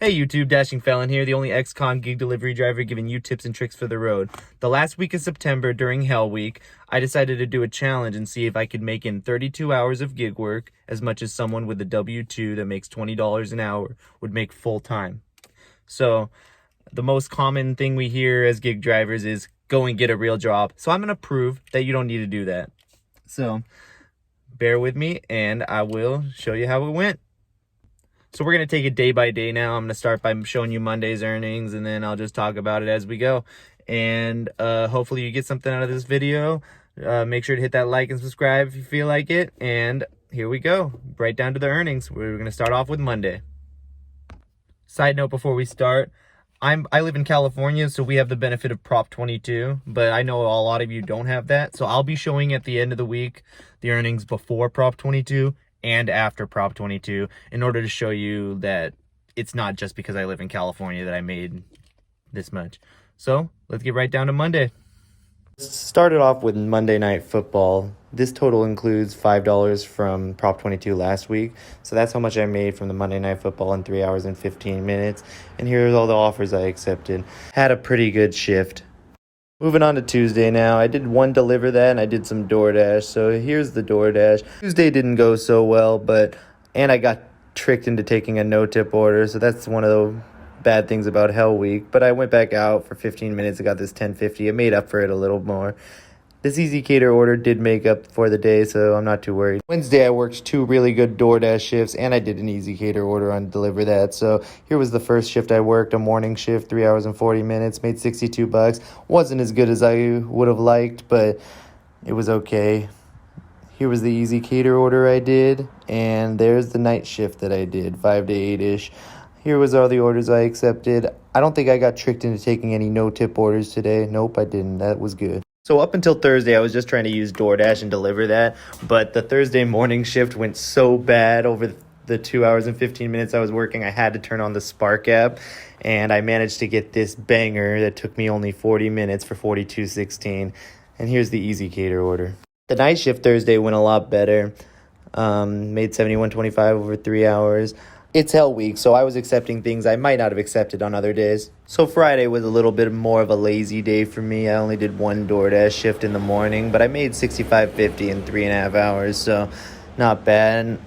Hey YouTube, Dashing Felon here, the only ex-con gig delivery driver giving you tips and tricks for the road. The last week of September, during Hell Week, I decided to do a challenge and see if I could make in 32 hours of gig work as much as someone with a W-2 that makes $20 an hour would make full time. So, the most common thing we hear as gig drivers is go and get a real job. So I'm going to prove that you don't need to do that. So, bear with me and I will show you how it went. So we're going to take it day by day now. I'm going to start by showing you Monday's earnings, and then I'll just talk about it as we go. And hopefully you get something out of this video. Make sure to hit that like and subscribe if you feel like it. And here we go, right down to the earnings. We're going to start off with Monday. Side note before we start, I live in California, so we have the benefit of Prop 22, but I know a lot of you don't have that. So I'll be showing at the end of the week the earnings before Prop 22 and after Prop 22 in order to show you that it's not just because I live in California that I made this much. So let's get right down to Monday. Started off with Monday Night Football. This total includes $5 from Prop 22 last week. So that's how much I made from the Monday Night Football in 3 hours and 15 minutes. And here's all the offers I accepted. Had a pretty good shift. Moving on to Tuesday now. I did one deliver that and I did some DoorDash. So here's the DoorDash. Tuesday didn't go so well, and I got tricked into taking a no-tip order. So that's one of the bad things about Hell Week. But I went back out for 15 minutes. I got this $10.50. It made up for it a little more. This Easy Cater order did make up for the day, so I'm not too worried. Wednesday, I worked 2 really good DoorDash shifts, and I did an Easy Cater order on Deliver That. So here was the first shift I worked, a morning shift, 3 hours and 40 minutes, made $62. Wasn't as good as I would have liked, but it was okay. Here was the Easy Cater order I did, and there's the night shift that I did, 5 to 8-ish. Here was all the orders I accepted. I don't think I got tricked into taking any no-tip orders today. Nope, I didn't. That was good. So up until Thursday, I was just trying to use DoorDash and Deliver That, but the Thursday morning shift went so bad over the 2 hours and 15 minutes I was working, I had to turn on the Spark app, and I managed to get this banger that took me only 40 minutes for $42.16. And here's the Easy Cater order. The night shift Thursday went a lot better. Made $71.25 over 3 hours. It's Hell Week, so I was accepting things I might not have accepted on other days. So Friday was a little bit more of a lazy day for me. I only did one DoorDash shift in the morning, but I made $65.50 in 3.5 hours, so not bad. And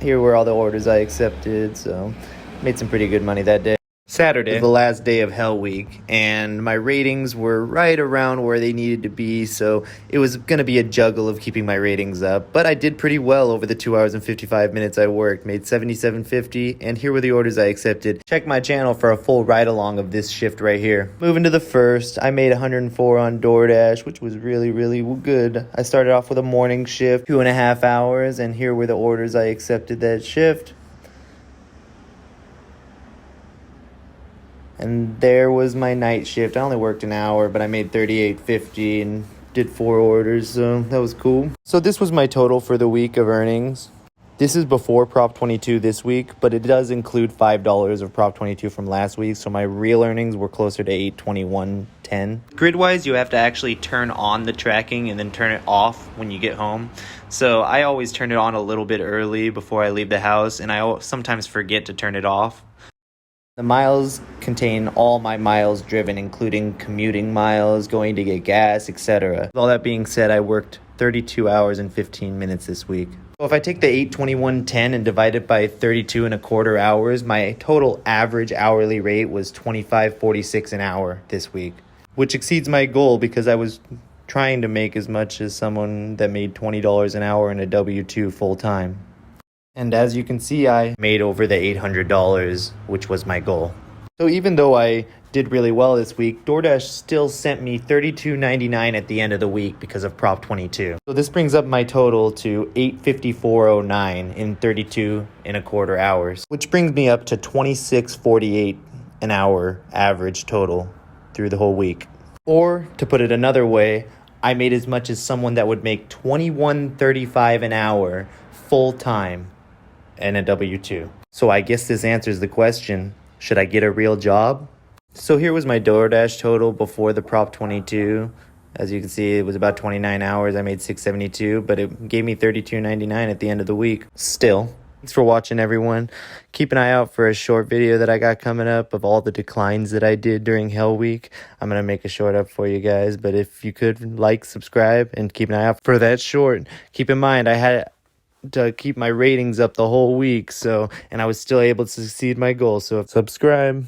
here were all the orders I accepted, so made some pretty good money that day. Saturday was the last day of Hell Week, and my ratings were right around where they needed to be, so it was going to be a juggle of keeping my ratings up. But I did pretty well over the 2 hours and 55 minutes I worked, made $77.50, and here were the orders I accepted. Check my channel for a full ride-along of this shift right here. Moving to the first, I made $104 on DoorDash, which was really, really good. I started off with a morning shift, 2.5 hours, and here were the orders I accepted that shift. And there was my night shift. I only worked an hour, but I made $38.50 and did 4 orders, so that was cool. So this was my total for the week of earnings. This is before Prop 22 this week, but it does include $5 of Prop 22 from last week, so my real earnings were closer to $821.10. Grid-wise, you have to actually turn on the tracking and then turn it off when you get home. So I always turn it on a little bit early before I leave the house, and I sometimes forget to turn it off. The miles contain all my miles driven, including commuting miles, going to get gas, etc. With all that being said, I worked 32 hours and 15 minutes this week. So if I take the $821.10 and divide it by 32.25 hours, my total average hourly rate was $25.46 an hour this week, which exceeds my goal because I was trying to make as much as someone that made $20 an hour in a W-2 full-time. And as you can see, I made over the $800, which was my goal. So even though I did really well this week, DoorDash still sent me $32.99 at the end of the week because of Prop 22. So this brings up my total to $854.09 in 32.25 hours, which brings me up to $26.48 an hour average total through the whole week. Or to put it another way, I made as much as someone that would make $21.35 an hour full time and a W-2. So I guess this answers the question, should I get a real job? So here was my DoorDash total before the Prop 22. As you can see, it was about 29 hours. I made $672, but it gave me $32.99 at the end of the week. Still, Thanks for watching, everyone. Keep an eye out for a short video that I got coming up of all the declines that I did during Hell Week. I'm going to make a short up for you guys, but if you could like, subscribe, and keep an eye out for that short. Keep in mind, I had to keep my ratings up the whole week, and I was still able to succeed my goal, so subscribe.